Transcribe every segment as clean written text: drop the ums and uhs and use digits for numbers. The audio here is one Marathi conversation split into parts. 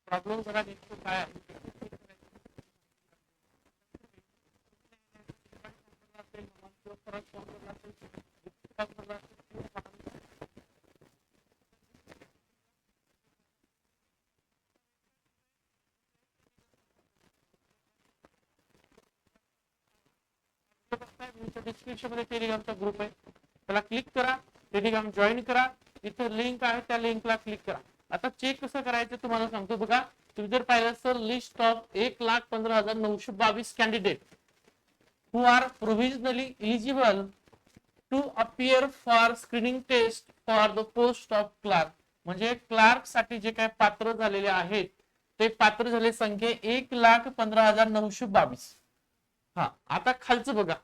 प्रॉब्लेम जरा नेमकं काय आहे डिस्क्रिप्शन मध्ये टेलिग्रामचा ग्रुप आहे, त्याला क्लिक करा, टेलिग्राम जॉईन करा, इथे लिंक आहे त्या लिंकला क्लिक करा. आता चेक कसं करायचं तुम्हाला सांगतो बघा. तुम्ही जर पाहिलं तर list of 1,15,922 candidate who are provisionally eligible to appear for screening test for the post of clerk. म्हणजे क्लार्क साठी जे काही पात्र झालेले आहेत ते पात्र झाले संख्या 1,15,922. हा आता खालचं बघा,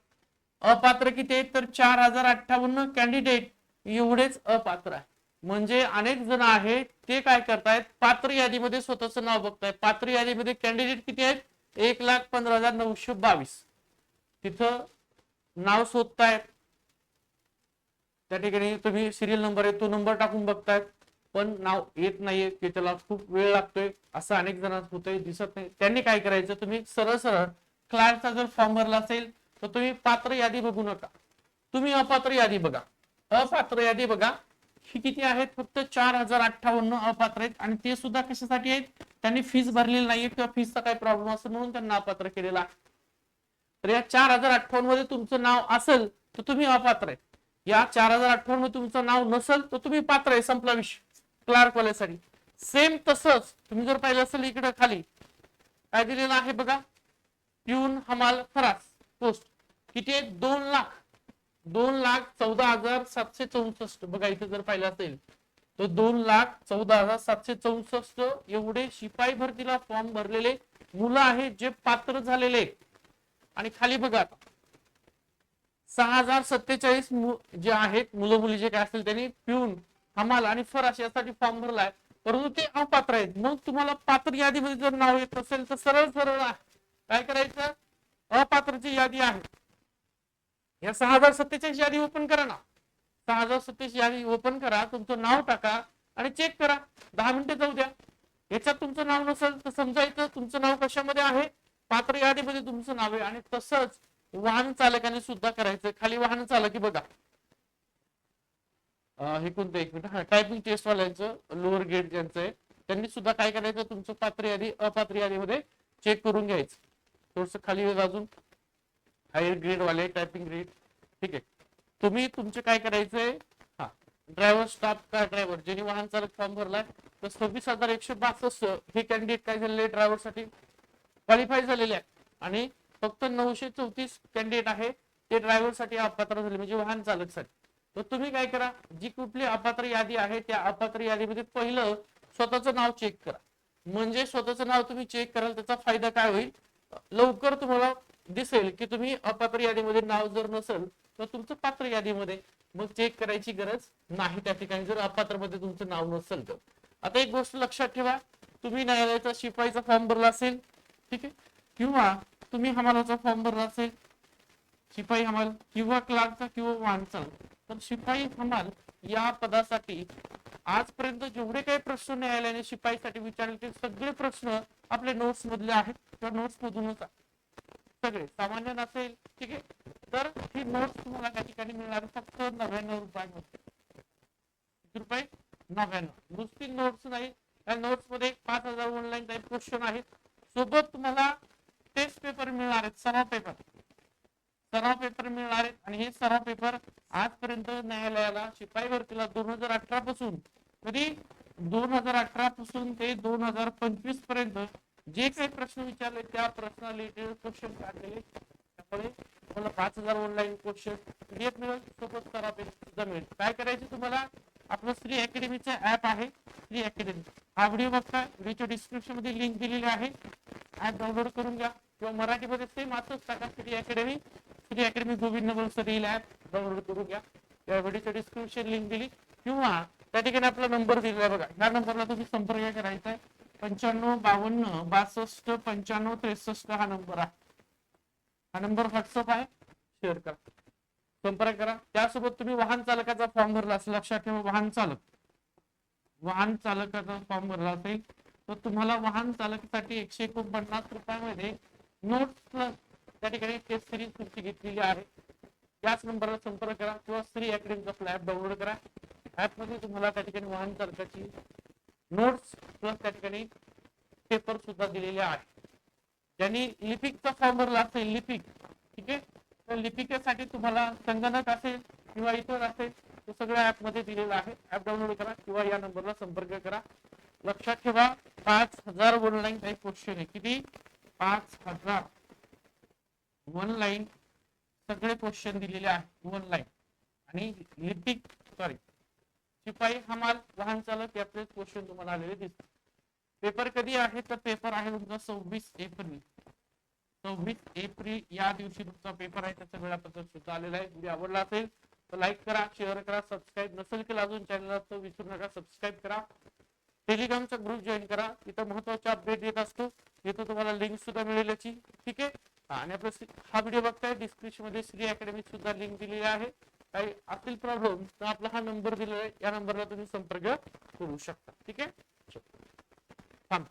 अपात्र किती आहेत तर 4,058 कॅन्डिडेट एवढेच अपात्र आहे. म्हणजे अनेक जण आहेत ते काय करतायत, पात्र यादीमध्ये स्वतःचं नाव बघतायत. पात्र यादीमध्ये कॅन्डिडेट किती आहेत 1,15,922. तिथं नाव शोधतायत, त्या ठिकाणी तुम्ही सिरियल नंबर आहे तो नंबर टाकून बघतायत पण नाव येत नाहीये की त्याला खूप वेळ लागतोय असं अनेक जणांना होतंय, दिसत नाही. त्यांनी काय करायचं, तुम्ही सरळ सरळ क्लार्कचा जर फॉर्म भरला असेल तर तुम्ही पात्र यादी बघू नका, तुम्ही अपात्र यादी बघा. अपात्र यादी बघा, ही किती आहेत, फक्त 4,058 अपात्र आहेत आणि ते सुद्धा कशासाठी आहेत, त्यांनी फीस भरलेली नाहीये किंवा फीसचा काही प्रॉब्लेम असेल म्हणून त्यांना अपात्र केलेला आहे. तर या 4,058 मध्ये तुमचं नाव असेल तर तुम्ही अपात्र आहे, या 4,058 मध्ये तुमचं नाव नसेल तर तुम्ही पात्र आहे, संपला विषय. क्लार्क वाल्यासाठी सेम तसंच तुम्ही जर पाहिलं असेल इकडे खाली काय दिलेलं आहे बघा, प्यून हमाल फरास पोस्ट किती आहे 2,14,764. बघा इथे जर पाहिलं असेल तर 2,14,764 एवढे शिपाई भरतीला फॉर्म भरलेले मुलं आहेत जे पात्र झालेले. आणि खाली बघा 6,047 जे आहेत मुलं मुली जे काय असतील त्यांनी प्यून हमाल आणि फराश यासाठी फॉर्म भरलाय, परंतु ते अपात्र आहेत. मग तुम्हाला पात्र यादीमध्ये जर नाव येत असेल तर सरळ सरळ काय करायचं, अपात्रची यादी आहे या 6,047 यादी ओपन करा ना, 6,047 यादी ओपन करा, तुमचं नाव टाका आणि चेक करा. 10 मिनिटं जाऊ द्या, याच्यात तुमचं नाव नसेल तर समजायचं तुमचं नाव कशामध्ये आहे, पात्र यादीमध्ये तुमचं नाव आहे. आणि तसंच वाहन चालकाने सुद्धा करायचं. खाली वाहन चालक बघा, हे कोणतं एक मिनिट, हा टायपिंग टेस्ट वाल्यांचं लोअर गेट ज्यांचं आहे त्यांनी सुद्धा काय करायचं, तुमचं पात्र यादी अपात्र यादीमध्ये चेक करून घ्यायचं. थोडस खाली अजून हायर ग्रेड वाले टायपिंग ग्रेड, ठीक आहे. तुम्ही तुमचे काय करायचंय, हा ड्रायव्हर स्टाफ का ड्रायव्हर ज्यांनी वाहन चालक फॉर्म भरलाय तर 26,162 हे कॅन्डिडेट काय झालेले ड्रायव्हर साठी क्वालिफाय झालेले आहे आणि फक्त 934 कॅन्डिडेट आहे ते ड्रायव्हर साठी अपात्र झाले म्हणजे वाहन चालक साठी. तर तुम्ही काय करा, जी कुठली अपात्र यादी आहे त्या अपात्र यादीमध्ये पहिलं स्वतःचं नाव चेक करा. म्हणजे स्वतःचं नाव तुम्ही चेक कराल त्याचा फायदा काय होईल, लवकर तुम्हाला दिसेल की तुम्ही अपात्र यादीमध्ये नाव जर नसेल तर तुमचं पात्र यादीमध्ये मग चेक करायची गरज नाही त्या ठिकाणी जर अपात्र मध्ये तुमचं नाव नसेल तर. आता एक गोष्ट लक्षात ठेवा, तुम्ही न्यायालयाचा शिपाईचा फॉर्म भरला असेल, ठीक आहे, किंवा तुम्ही हमालाचा फॉर्म भरला असेल, शिपाई हमाल किंवा क्लार्कचा किंवा वाहन चालक, तर शिपाई हमाल या पदासाठी आजपर्यंत जेवढे काही प्रश्न न्यायालयाने शिपाईसाठी विचारले ते सगळे प्रश्न आपल्या नोट्स मधले आहेत किंवा नोट्स मधूनच सगळे सामान्य नसेल, ठीक आहे. तर ही नोट्स तुम्हाला त्या ठिकाणी मिळणार फक्त 99 रुपयांमध्ये. किती रुपये 99. नुसती नोट्स नाही, या नोट्स मध्ये 5,000 ऑनलाईन टाईप क्वेश्चन आहेत, सोबत तुम्हाला टेस्ट पेपर मिळणार आहेत, सराव पेपर मिळणार आहेत. आणि हे सराव पेपर आजपर्यंत न्यायालयाला शिपाई भरतीला 2018 पासून कधी 2018 पासून ते 2025 पर्यंत जे काही प्रश्न विचारले त्या प्रश्न रिलेटेड क्वेश्चन काढलेले, त्यामुळे तुम्हाला 5,000 ऑनलाईन क्वेश्चन पीडीएफ मिळेल, सोबत सराव पेपर सुद्धा मिळेल. काय करायचं तुम्हाला, आपलं श्री अकॅडमीचा ऍप आहे श्री अकॅडमी, हा व्हिडिओ बघता व्हिडिओच्या डिस्क्रिप्शन मध्ये लिंक दिलेली आहे, ऍप डाउनलोड करून घ्या किंवा मराठीमध्ये सेम असंच टाका श्री अकॅडमी गोविंद नवल सर येईल, ऍप डाउनलोड करून घ्या. या व्हिडिओच्या डिस्क्रिप्शन लिंक दिली किंवा त्या ठिकाणी आपला नंबर दिलेला बघा, ह्या नंबरला तुम्ही संपर्क करायचा आहे. 9552 62 95 63 हा नंबर आहे, हा नंबर व्हॉट्सअप आहे, शेअर करा, संपर्क करा. त्यासोबत तुम्ही वाहन चालकाचा फॉर्म भरला असेल, लक्षात ठेवा वाहन चालकाचा फॉर्म भरला असेल तर तुम्हाला वाहन चालकासाठी 149 रुपयामध्ये नोट्स प्लस त्या ठिकाणी टेस्ट सिरीज तुमची घेतलेली आहे. त्याच नंबरला संपर्क करा किंवा श्री अकॅडमीचा ऍप डाउनलोड करा. ऍप मध्ये तुम्हाला त्या ठिकाणी वाहन चालकाची नोट्स प्लस त्या ठिकाणी पेपर सुद्धा दिलेले आहे. ज्यांनी लिपिकचा फॉर्म भरला असेल लिपिक, ठीक आहे, तर लिपिकेसाठी तुम्हाला संगणक असेल किंवा इतर असेल तो सगळ्या ऍप मध्ये दिलेला आहे. ऍप डाउनलोड करा किंवा या नंबरला संपर्क करा. लक्षात ठेवा 5000 ऑनलाईन काही क्वेश्चन आहे. किती? 5000 ऑनलाईन सगळे क्वेश्चन दिलेले आहेत ऑनलाईन. आणि लिपिक सॉरी शिपाई हमाल वाहन चालक यातले क्वेश्चन तुम्हाला आलेले दिसतात. पेपर कधी आहे तर पेपर आहे तुमचा 26 एप्रिल. 26 एप्रिल या दिवशी तुमचा पेपर आहे. त्याचं वेळापत्रक सुद्धा आलेलं आहे. व्हिडिओ आवडला असेल तर लाईक करा, शेअर करा, सबस्क्राईब नसेल केलं अजून चॅनलला तर विसरू नका सबस्क्राईब करा. टेलिग्रामचा ग्रुप जॉईन करा. इथं महत्वाचे अपडेट येत असतो. इथं तुम्हाला लिंक सुद्धा मिळेल याची, ठीक आहे. आणि आपला हा व्हिडिओ बघताय डिस्क्रिप्शन मध्ये श्री अकॅडमी सुद्धा लिंक दिलेली आहे. काही असेल प्रॉब्लेम तर आपला हा नंबर दिलेला आहे, या नंबरला तुम्ही संपर्क करू शकता, ठीक आहे. थांब.